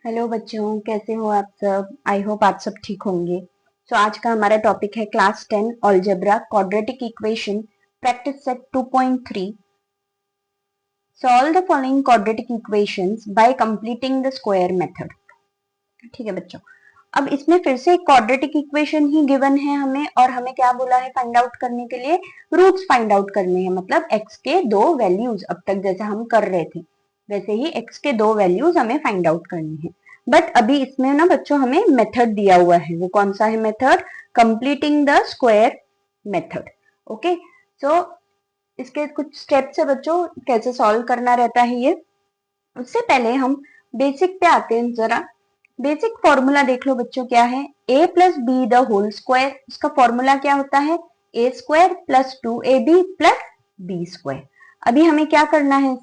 Hello बच्चों, कैसे हो आप सब। आई होप आप सब ठीक होंगे। आज का हमारा टॉपिक है class 10 algebra quadratic equation practice set 2.3। Solve the following quadratic equations bye completing the square method. ठीक है बच्चों, अब इसमें फिर से एक क्वाड्रेटिक इक्वेशन ही गिवन है हमें, और हमें क्या बोला है फाइंड आउट करने के लिए, रूट्स फाइंड आउट करने हैं। मतलब x के दो वैल्यूज, अब तक जैसा हम कर रहे थे वैसे ही x के दो वैल्यूज हमें फाइंड आउट करनी है। बट अभी इसमें ना बच्चों हमें मेथड दिया हुआ है। वो कौन सा है method? Completing the square method. Okay, so इसके कुछ स्टेप्स है बच्चों, कैसे सॉल्व करना रहता है ये। उससे पहले हम बेसिक पे आते हैं जरा। बेसिक फॉर्मूला देख लो बच्चों, क्या है? a plus b the whole square. इसका फॉर्मूला क्या होता है? a square plus 2ab plus b square. अभी हमें क्या करना है,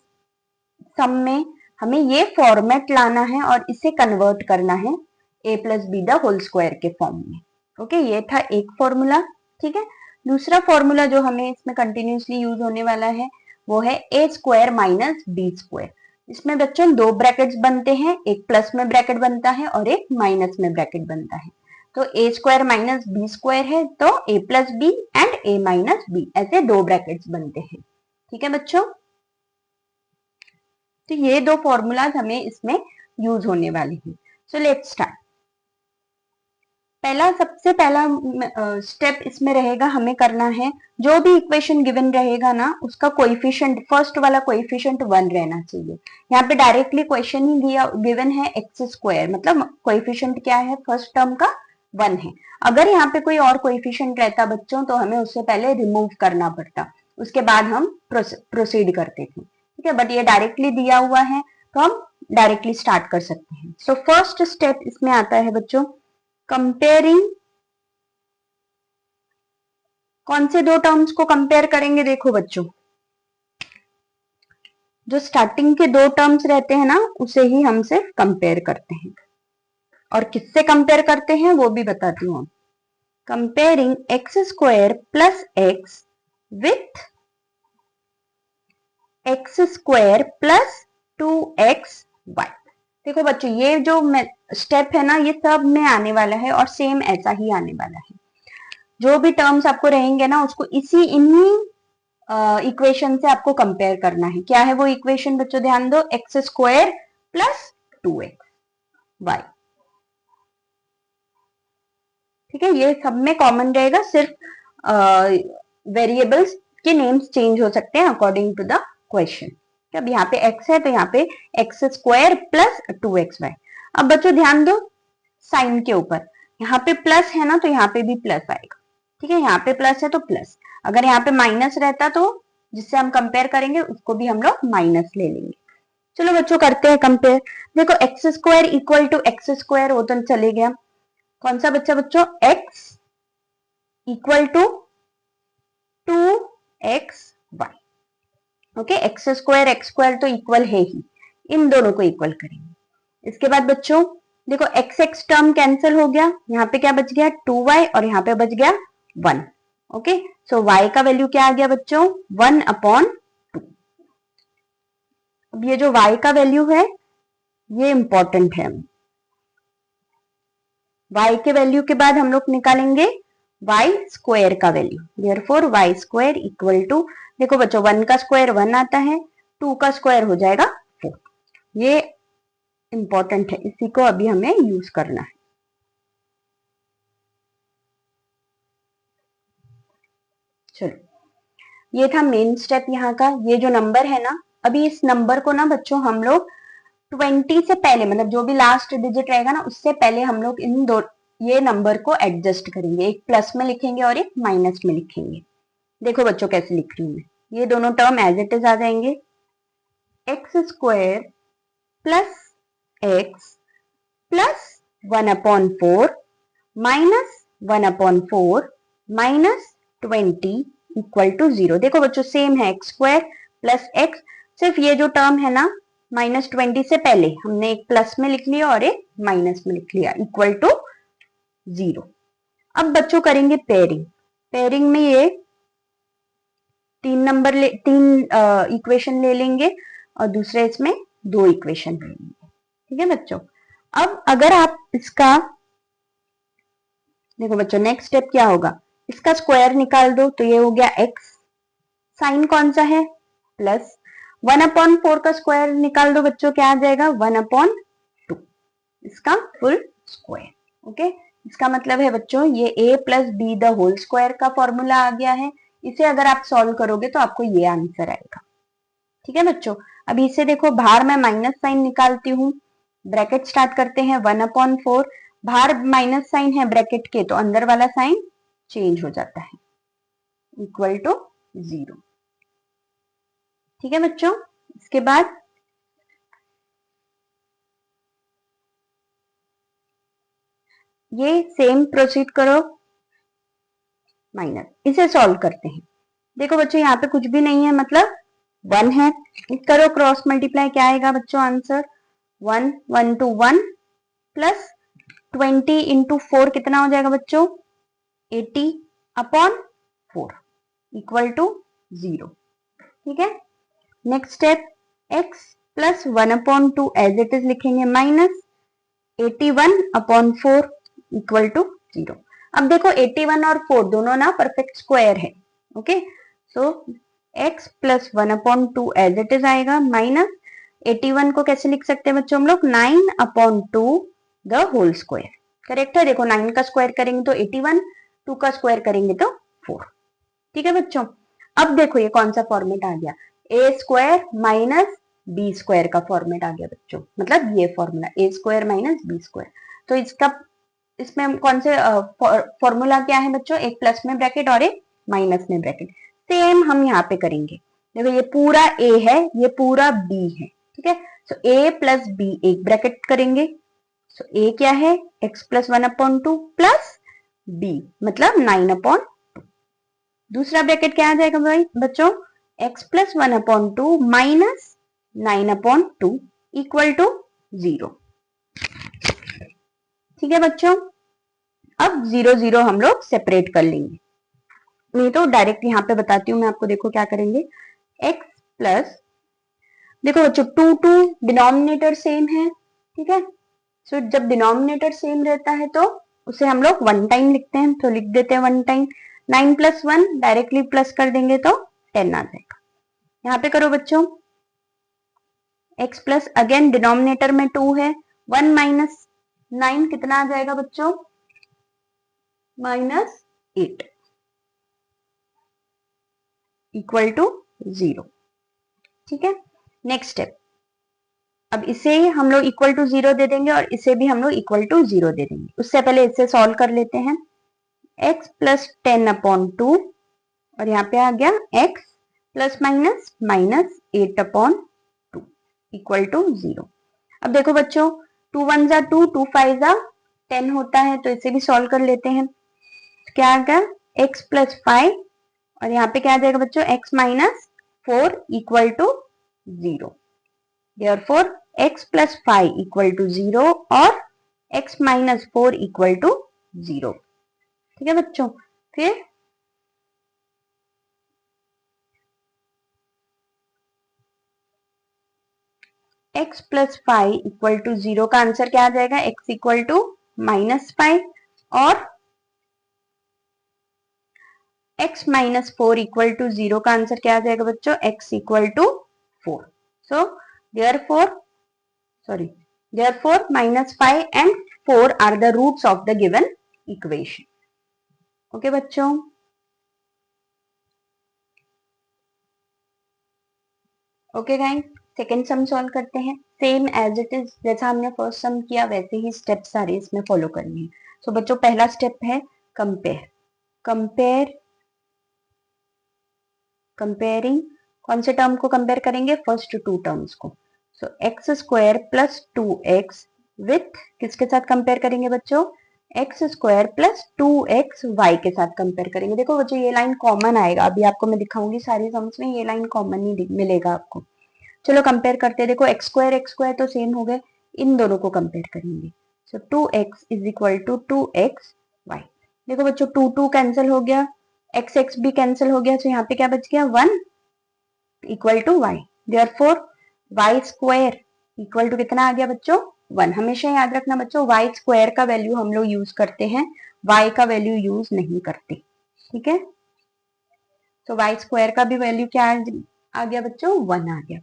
सम में हमें ये फॉर्मेट लाना है और इसे कन्वर्ट करना है a plus b the whole square के फॉर्म में। ओके, ये था एक फॉर्मूला। ठीक है, दूसरा फॉर्मूला जो हमें इसमें कंटिन्यूसली यूज होने वाला है वो है a square minus b square. इसमें बच्चों दो ब्रैकेट्स बनते हैं, एक प्लस में ब्रैकेट बनता है और एक माइनस में ब्रैकेट बनता है। तो a square minus b square है तो a plus b and a minus b, ऐसे दो ब्रैकेट्स बनते हैं। ठीक है बच्चों, तो ये दो फॉर्मूलाज हमें इसमें यूज होने वाले हैं। So let's start. सबसे पहला स्टेप इसमें रहेगा, हमें करना है जो भी इक्वेशन गिवन रहेगा ना उसका कोएफिशिएंट, फर्स्ट वाला कोएफिशिएंट 1 रहना चाहिए। यहाँ पे डायरेक्टली क्वेश्चन ही दिया गिवन है एक्स स्क्वायर, मतलब कोएफिशिएंट क्या है फर्स्ट टर्म का? 1 है। अगर यहाँ पे कोई और कोएफिशिएंट रहता बच्चों तो हमें उससे पहले रिमूव करना पड़ता, उसके बाद हम प्रोसीड करते थे। ठीक है, बट ये डायरेक्टली दिया हुआ है तो हम डायरेक्टली स्टार्ट कर सकते हैं। सो फर्स्ट स्टेप इसमें आता है बच्चों कंपेयरिंग। कौन से दो टर्म्स को कंपेयर करेंगे? देखो बच्चों, जो स्टार्टिंग के दो टर्म्स रहते हैं ना उसे ही हम सिर्फ कंपेयर करते हैं। और किससे कंपेयर करते हैं वो भी बताती हूँ। Comparing x square plus x with x square plus 2xy। देखो बच्चों, ये जो स्टेप है ना ये सब में आने वाला है और सेम ऐसा ही आने वाला है। जो भी टर्म्स आपको रहेंगे ना उसको इन्हीं इक्वेशन से आपको कंपेयर करना है। क्या है वो इक्वेशन बच्चों? ध्यान दो, एक्स स्क्वायर प्लस 2xy। ठीक है, ये सब में कॉमन रहेगा, सिर्फ वेरिएबल्स के नेम्स चेंज हो सकते हैं अकॉर्डिंग टू द क्वेश्चन। अब यहाँ पे x है तो यहाँ पे एक्स स्क्वायर प्लस 2xy। अब बच्चों ध्यान दो साइन के ऊपर, यहाँ पे प्लस है ना तो यहाँ पे भी प्लस आएगा। ठीक है, यहाँ पे प्लस है तो प्लस, अगर यहाँ पे माइनस रहता तो जिससे हम कंपेयर करेंगे उसको भी हम लोग माइनस ले लेंगे। चलो बच्चों करते हैं कंपेयर। देखो x square equal to x square वो तो चले गया। कौन सा बच्चा बच्चों? x equal to 2xy। Okay, x square तो इक्वल है ही, इन दोनों को इक्वल करेंगे। इसके बाद बच्चों देखो एक्स एक्स टर्म कैंसिल हो गया, यहाँ पे क्या बच गया? 2y और यहाँ पे बच गया 1। ओके, सो y का वैल्यू क्या आ गया बच्चों? 1/2। अब ये जो y का वैल्यू है ये इंपॉर्टेंट है। y के वैल्यू के बाद हम लोग निकालेंगे y स्क्वायर का value. Therefore y square equal to, देखो बच्चों 1 का स्क्वायर 1 आता है, 2 का स्क्वायर हो जाएगा 4। ये इंपॉर्टेंट है, इसी को अभी हमें यूज करना है। चलो, ये था मेन स्टेप यहाँ का। ये जो नंबर है ना, अभी इस नंबर को ना बच्चों हम लोग 20 से पहले, मतलब जो भी लास्ट डिजिट रहेगा ना उससे पहले हम लोग इन दो ये नंबर को एडजस्ट करेंगे, एक प्लस में लिखेंगे और एक माइनस में लिखेंगे। देखो बच्चों कैसे लिख रही हूँ मैं, ये दोनों टर्म एज इट इज आ जाएंगे। X square plus x plus 1/4 minus 1/4 minus 20 equal to 0। देखो बच्चों सेम है, एक्स स्क्वायर प्लस एक्स, सिर्फ ये जो टर्म है ना -20 से पहले हमने एक प्लस में लिख लिया और एक माइनस में लिख लिया, इक्वल टू 0। अब बच्चों करेंगे पेयरिंग। पेयरिंग में ये तीन इक्वेशन ले लेंगे और दूसरे इसमें दो इक्वेशन ले लेंगे। ठीक है बच्चों, अब अगर आप इसका देखो बच्चों, नेक्स्ट स्टेप क्या होगा, इसका स्क्वायर निकाल दो तो ये हो गया x, साइन कौन सा है प्लस, 1/4 का स्क्वायर निकाल दो बच्चों, क्या आ जाएगा 1/2, इसका फुल स्क्वायर। ओके, इसका मतलब है बच्चों ये a plus b the whole square का फॉर्मूला आ गया है। इसे अगर आप सॉल्व करोगे तो आपको ये आंसर आएगा। ठीक है बच्चों, अभी इसे देखो, बाहर मैं माइनस साइन निकालती हूँ, ब्रैकेट स्टार्ट करते हैं 1/4, बाहर माइनस साइन है ब्रैकेट के तो अंदर वाला साइन चेंज हो जाता है, इक्वल टू 0। ठीक है बच्चों, इसके बाद ये सेम प्रोसीड करो, माइनस, इसे सॉल्व करते हैं। देखो बच्चों यहाँ पे कुछ भी नहीं है, मतलब 1 है, करो क्रॉस मल्टीप्लाई, क्या आएगा बच्चों आंसर 1, 1 to 1 प्लस 20 इंटू 4 कितना हो जाएगा बच्चों 80/4 इक्वल टू 0। ठीक है, next step x plus 1/2 as it is लिखेंगे, माइनस 81/4 इक्वल टू 0। अब देखो 81 और 4 दोनों ना परफेक्ट स्क्वायर है। Okay, so x plus 1/2 as it is आएगा, माइनस 81 को कैसे लिख सकते हैं बच्चों हम लोग 9/2 द होल स्क्वायर। करेक्ट है, देखो 9 का स्क्वायर करेंगे तो 81, 2 का स्क्वायर करेंगे तो 4। ठीक है बच्चों, अब देखो ये कौन सा फॉर्मेट आ गया, ए स्क्वायर माइनस बी स्क्वायर का फॉर्मेट आ गया बच्चों, मतलब ये फॉर्मूला ए स्क्वायर माइनस बी स्क्वायर। तो इसका इसमें कौन से फॉर्मूला क्या है बच्चों, एक प्लस में ब्रैकेट और एक माइनस में ब्रैकेट, सेम हम यहाँ पे करेंगे। देखो ये पूरा ए है, ये पूरा बी है। ठीक है, सो ए प्लस बी एक ब्रैकेट करेंगे, सो ए क्या है x प्लस 1/2 प्लस बी मतलब 9/2, दूसरा ब्रैकेट क्या आ जाएगा भाई बच्चों x plus 1/2 minus 9/2 equal to 0। ठीक है बच्चों, अब 0 0 हम लोग सेपरेट कर लेंगे, नहीं तो डायरेक्ट यहाँ पे बताती हूँ मैं आपको। देखो क्या करेंगे, x प्लस, देखो बच्चों 2 2 डिनोमिनेटर सेम है। ठीक है, सो जब डिनोमिनेटर सेम रहता है तो उसे हम लोग 1 टाइम लिखते हैं, तो लिख देते हैं 1 टाइम, 9 प्लस 1 डायरेक्टली प्लस कर देंगे तो 10 आ जाएगा। यहाँ पे करो बच्चों, x प्लस, अगेन डिनोमिनेटर में 2 है, 1 माइनस 9 कितना आ जाएगा बच्चों -8 इक्वल टू 0। ठीक है, नेक्स्ट स्टेप, अब इसे हम लोग इक्वल टू 0 दे देंगे और इसे भी हम लोग इक्वल टू 0 दे देंगे। उससे पहले इसे सॉल्व कर लेते हैं, x प्लस 10/2 और यहाँ पे आ गया x plus minus minus 8/2 equal to 0। अब देखो बच्चों 2 1 जा 2, 2 5 जा 10 होता है, तो इसे भी सॉल्व कर लेते हैं। क्या आ गया x प्लस 5 और यहाँ पे क्या आ जाएगा बच्चों x minus 4 equal to 0। Therefore x plus 5 equal to 0 और x माइनस 4 इक्वल टू 0। ठीक है बच्चों, फिर x प्लस 5 इक्वल टू 0 का आंसर क्या आ जाएगा, x इक्वल टू -5 और x माइनस 4 इक्वल टू 0 का आंसर क्या आ जाएगा बच्चों, x equal to 4। So therefore -5 and 4 are the roots of the given equation। Okay बच्चों, okay guys, second sum solve करते हैं, सेम एज इट इज जैसा हमने फर्स्ट सम किया वैसे ही स्टेप सारे इसमें फॉलो करने हैं। सो बच्चों पहला स्टेप है कंपेयर, कंपेयरिंग, कौन से टर्म को कंपेयर करेंगे, फर्स्ट 2 टर्म्स को। So x square plus 2x with किसके साथ कंपेयर करेंगे बच्चों, x square plus 2x y के साथ कंपेयर करेंगे। देखो बच्चों ये लाइन कॉमन आएगा, अभी आपको मैं दिखाऊंगी सारी सम्स में ये लाइन कॉमन ही मिलेगा आपको। चलो कंपेयर करते हैं, देखो एक्स स्क्वायर तो सेम हो गए, इन दोनों को कंपेयर करेंगे। So 2x is equal to 2xy। देखो बच्चों 2 2 कैंसिल हो गया, x भी कैंसिल हो गया, तो यहाँ पे क्या बच गया 1 equal to y। Therefore y square equal to कितना आ गया बच्चों 1। हमेशा याद रखना बच्चों, वाई स्क्वायर का वैल्यू हम लोग यूज करते हैं, वाई का वैल्यू यूज नहीं करते, ठीक है। तो वाई स्क्वायर का भी वैल्यू क्या आ गया बच्चों, 1 आ गया,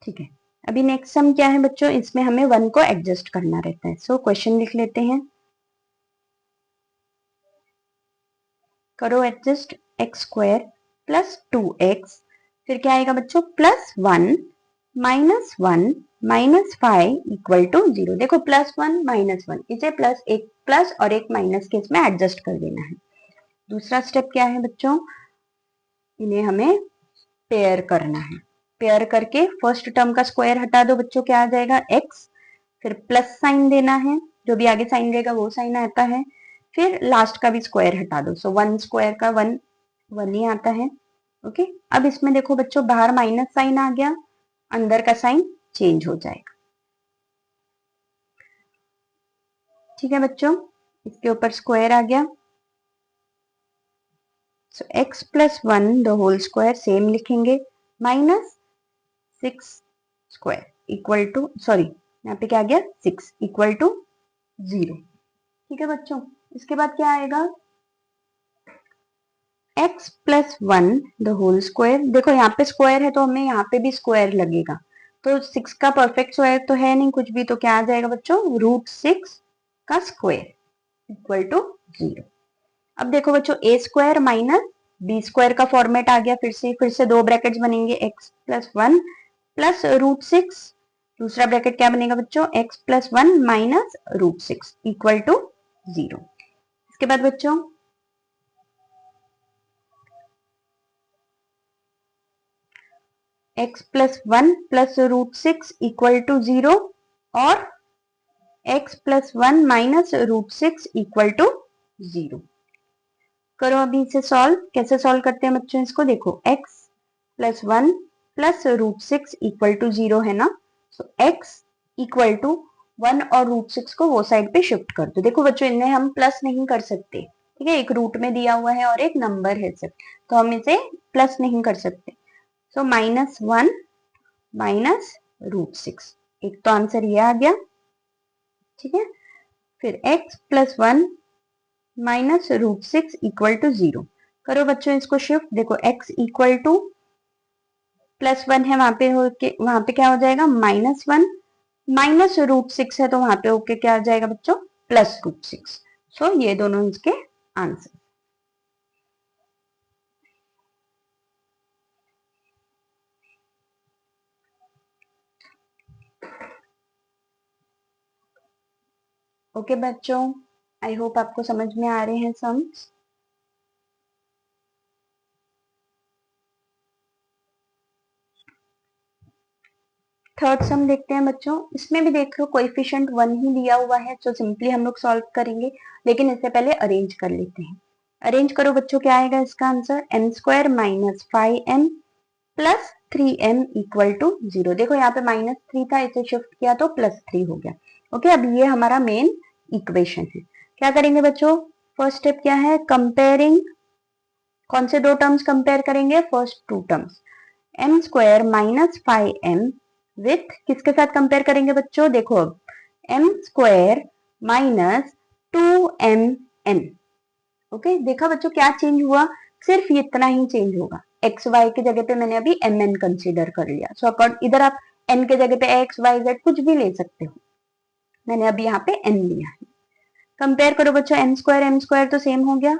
ठीक है। अभी नेक्स्ट सम क्या है बच्चों, इसमें हमें 1 को एडजस्ट करना रहता है। सो क्वेश्चन लिख लेते हैं, करो adjust x square plus 2x, फिर क्या आएगा बच्चों, plus 1 minus 1 minus 5 equal to 0। देखो प्लस 1 माइनस 1, इसे प्लस एक प्लस और एक माइनस के इसमें एडजस्ट कर देना है। दूसरा स्टेप क्या है बच्चों, इन्हें हमें पेयर करना है। पेयर करके फर्स्ट टर्म का स्क्वायर हटा दो बच्चों, क्या आ जाएगा x, फिर प्लस साइन देना है, जो भी आगे साइन रहेगा वो साइन आता है, फिर लास्ट का भी स्क्वायर हटा दो। सो 1 स्क्वायर का 1 1 ही आता है, ओके। अब इसमें देखो बच्चों, बाहर माइनस साइन आ गया, अंदर का साइन चेंज हो जाएगा, ठीक है बच्चों। इसके ऊपर स्क्वायर आ गया, so x plus 1 the whole square same लिखेंगे, minus 6 square equal to, sorry यहाँ पे क्या आ गया, 6 इक्वल टू 0, ठीक है बच्चों। इसके बाद क्या आएगा, x plus 1 the whole square, देखो यहाँ पे स्क्वायर है तो हमें यहाँ पे भी स्क्वायर लगेगा, तो 6 का परफेक्ट स्क्वायर तो है नहीं कुछ भी, तो क्या आ जाएगा बच्चों, √6 का स्क्वायर इक्वल टू 0। अब देखो बच्चों, a square minus b square का फॉर्मेट आ गया, फिर से दो ब्रैकेट्स बनेंगे, x प्लस 1 प्लस √6, दूसरा ब्रैकेट क्या बनेगा बच्चों, x plus 1 minus √6 equal to 0। इसके बाद बच्चों x plus 1 plus √6 equal to 0 और x plus 1 minus √6 equal to 0। करो अभी इसे सॉल्व, कैसे सॉल्व करते हैं बच्चों इसको, देखो x plus 1 plus √6 equal to 0 है ना, सो x इक्वल टू 1 और √6 को वो साइड पे शिफ्ट कर दो। देखो बच्चों, इन्हें हम प्लस नहीं कर सकते, ठीक है, एक रूट में दिया हुआ है और एक नंबर है सिर्फ, तो हम इसे प्लस नहीं कर सकते। सो -1 माइनस √6, एक तो आंसर ये आ गया, ठीक है। फिर x plus 1 minus √6 equal to 0। करो बच्चों इसको शिफ्ट, देखो x इक्वल टू प्लस 1 है, वहां पे क्या हो जाएगा, -1 माइनस √6 है, तो वहां पे होके क्या आ जाएगा बच्चों, प्लस √6। सो ये दोनों इसके आंसर। ओके बच्चों, आई होप आपको समझ में आ रहे हैं सम्स। थर्ड सम देखते हैं बच्चों, इसमें भी देख लो कोएफिशिएंट 1 ही दिया हुआ है, तो सिंपली हम लोग सॉल्व करेंगे, लेकिन इससे पहले अरेंज कर लेते हैं। अरेंज करो बच्चों, क्या आएगा इसका answer, m square minus 5m plus 3m equal to 0। देखो यहाँ पे -3 था, इसे शिफ्ट किया तो +3 हो गया, ओके। अब ये हमारा मेन इक्वेशन है। क्या करेंगे बच्चों, फर्स्ट स्टेप क्या है, कंपेयरिंग, कौन से दो टर्म्स कंपेयर करेंगे, first two terms, m square minus 5m with किसके साथ कंपेयर करेंगे बच्चों, देखो अब m square minus 2mn, okay. देखा बच्चों क्या चेंज हुआ, सिर्फ इतना ही चेंज होगा, एक्स वाई की जगह पे मैंने अभी mn कंसीडर कर लिया। सो अकॉर्ड इधर आप n के जगह पे x y z कुछ भी ले सकते हो, मैंने अभी यहाँ पे n लिया है। कंपेयर करो बच्चों, m स्क्वायर तो सेम हो गया,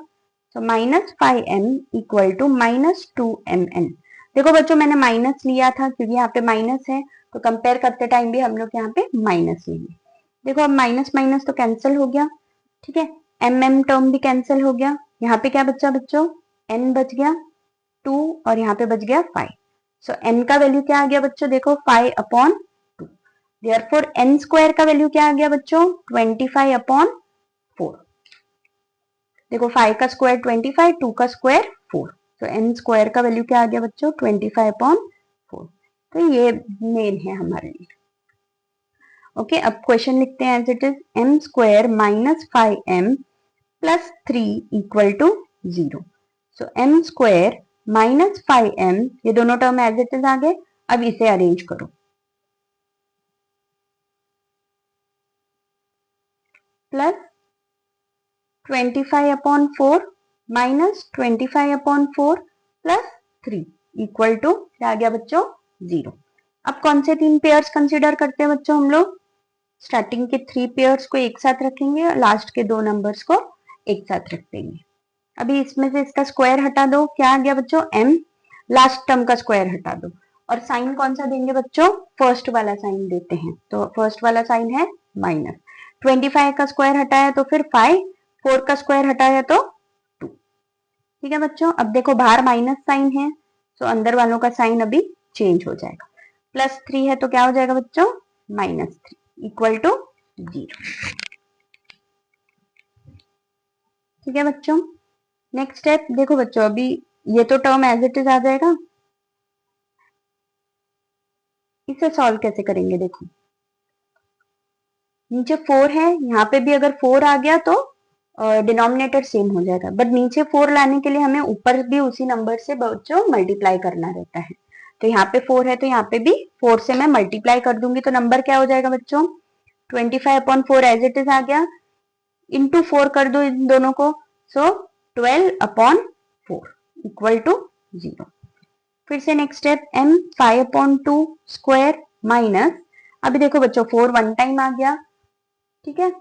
तो -5m इक्वल टू -2mn। देखो बच्चों मैंने माइनस लिया था क्योंकि यहाँ पे माइनस है, तो कंपेयर करते टाइम भी हम लोग यहाँ पे माइनस लेंगे। देखो अब माइनस माइनस तो कैंसिल हो गया, ठीक है, mm टर्म भी कैंसिल हो गया, यहाँ पे क्या बचा बच्चों, n बच गया 2 और यहाँ पे बच गया 5। सो n का वैल्यू क्या आ गया बच्चों, देखो 5/2, देयरफॉर n स्क्वायर का वैल्यू क्या आ गया बच्चों, 25/4। देखो 5 का स्क्वायर 25, 2 का स्क्वायर 4, तो n स्क्वायर का वैल्यू क्या आ गया बच्चों, 25/4। तो ये मेन है हमारे लिए, ओके। अब क्वेश्चन लिखते हैं as it is, m square minus 5m plus 3 equal to 0। So m square minus 5m, ये दोनों टर्म एज इट इज आ गए। अब इसे अरेंज करो, plus 25/4 minus 25/4 plus 3 equal to क्या आ गया बच्चों 0। अब कौन से 3 पेयर्स कंसीडर करते हैं बच्चों हम लोग? स्टार्टिंग के 3 पेयर्स को एक साथ रखेंगे और लास्ट के 2 नंबर्स को एक साथ रख देंगे। अभी इसमें से इसका स्क्वायर हटा दो, क्या आ गया बच्चों m, लास्ट टर्म का स्क्वायर हटा दो और साइन कौन सा देंगे बच्चों? फर्स्ट वाला साइन देते हैं, तो फर्स्ट वाला साइन है माइनस। 25 का स्क्वायर हटाया तो फिर 5, 4 का स्क्वायर हटाया तो 2। ठीक है बच्चों, अब देखो बाहर माइनस साइन है तो अंदर वालों का साइन अभी चेंज हो जाएगा। प्लस 3 है तो क्या हो जाएगा बच्चों? -3 इक्वल टू 0। ठीक है बच्चों, नेक्स्ट स्टेप देखो बच्चों, अभी ये तो टर्म एज इट इज आ जाएगा, इसे सॉल्व कैसे करेंगे? देखो नीचे 4 है, यहाँ पे भी अगर 4 आ गया तो डिनोमिनेटर सेम हो जाएगा, बट नीचे 4 लाने के लिए हमें ऊपर भी उसी नंबर से बच्चों मल्टीप्लाई करना रहता है। तो यहाँ पे 4 है तो यहाँ पे भी 4 से मैं मल्टीप्लाई कर दूंगी तो नंबर क्या हो जाएगा बच्चों? 25/4 एज इट इज आ गया, इंटू 4 कर दो इन दोनों को, सो 12/4 इक्वल टू 0। फिर से next step m 5/2 square minus, अभी देखो बच्चों 4 वन टाइम आ गया, ठीक है,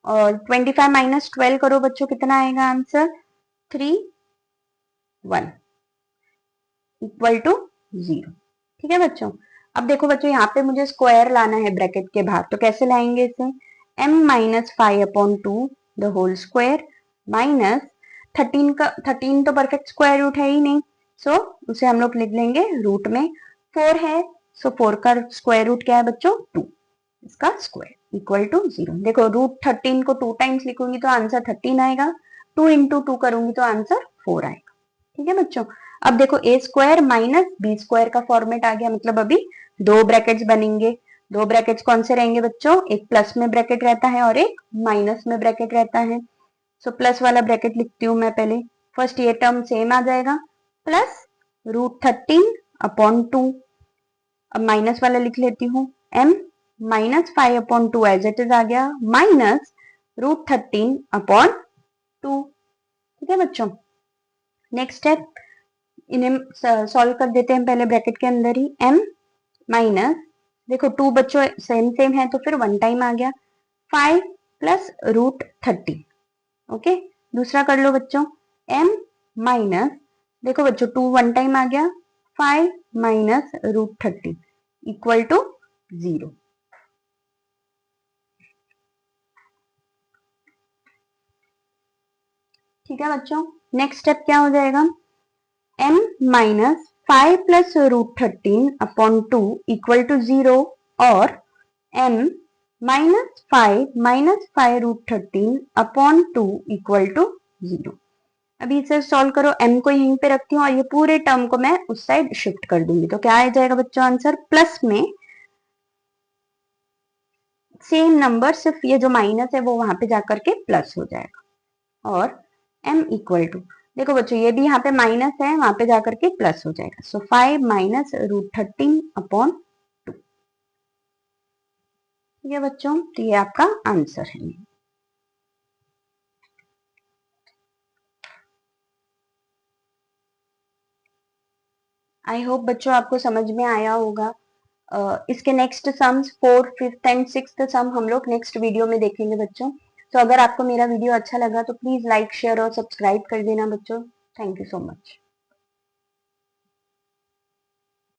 और 25 माइनस 12 करो बच्चों, कितना आएगा आंसर? 3 1 equal to 0। ठीक है बच्चों, अब देखो बच्चों यहाँ पे मुझे स्क्वायर लाना है ब्रैकेट के बाहर, तो कैसे लाएंगे इसे? m minus 5/2 the whole square minus 13 तो परफेक्ट स्क्वायर रूट है ही नहीं, सो उसे हम लोग लिख लेंगे रूट में। 4 है सो 4 का स्क्वायर रूट क्या है बच्चों? 2, इसका स्क्वायर इक्वल टू 0। देखो रूट 13 को 2 टाइम्स लिखूंगी तो आंसर 13 आएगा, 2 इंटू 2 करूंगी तो आंसर 4 आएगा। ठीक है बच्चों, अब देखो ए स्क्वायर माइनस बी स्क्वायर का फॉर्मेट आ गया, मतलब अभी 2 ब्रैकेट्स बनेंगे। 2 ब्रैकेट्स कौन से रहेंगे बच्चों? एक प्लस में ब्रैकेट रहता है और एक माइनस में ब्रैकेट रहता है। सो प्लस वाला ब्रैकेट लिखती हूँ मैं पहले, फर्स्ट ये टर्म सेम आ जाएगा, प्लस √13/2। अब माइनस वाला लिख लेती हूँ, m minus 5/2 as it is आ गया, माइनस √13/2। ठीक है बच्चों, नेक्स्ट स्टेप, इन्हें सॉल्व कर देते हैं पहले ब्रैकेट के अंदर ही। m माइनस, देखो 2 बच्चों सेम सेम है तो फिर वन टाइम आ गया, 5 प्लस √13। ओके, दूसरा कर लो बच्चों, m माइनस, देखो बच्चों 2 वन टाइम आ गया, 5 माइनस √13 इक्वल टू 0। ठीक है बच्चों, नेक्स्ट स्टेप क्या हो जाएगा? m minus 5 plus √13/2 equal to 0 और m माइनस 5 √13/2 इक्वल टू 0। अभी इसे सॉल्व करो, m को यहीं पे रखती हूँ और ये पूरे टर्म को मैं उस साइड शिफ्ट कर दूंगी, तो क्या आ जाएगा बच्चों आंसर? प्लस में सेम नंबर, सिर्फ ये जो माइनस है वो वहां पे जाकर के प्लस हो जाएगा, और m इक्वल टू, देखो बच्चों ये भी यहाँ पे माइनस है, वहां पे जाकर के प्लस हो जाएगा, सो 5 माइनस √13/2। ठीक है बच्चों, तो ये आपका आंसर है। आई होप बच्चों आपको समझ में आया होगा। इसके next sums 4th, 5th and 6th सम हम लोग नेक्स्ट वीडियो में देखेंगे बच्चों। तो अगर आपको मेरा वीडियो अच्छा लगा तो प्लीज लाइक, शेयर और सब्सक्राइब कर देना बच्चों। Thank you so much.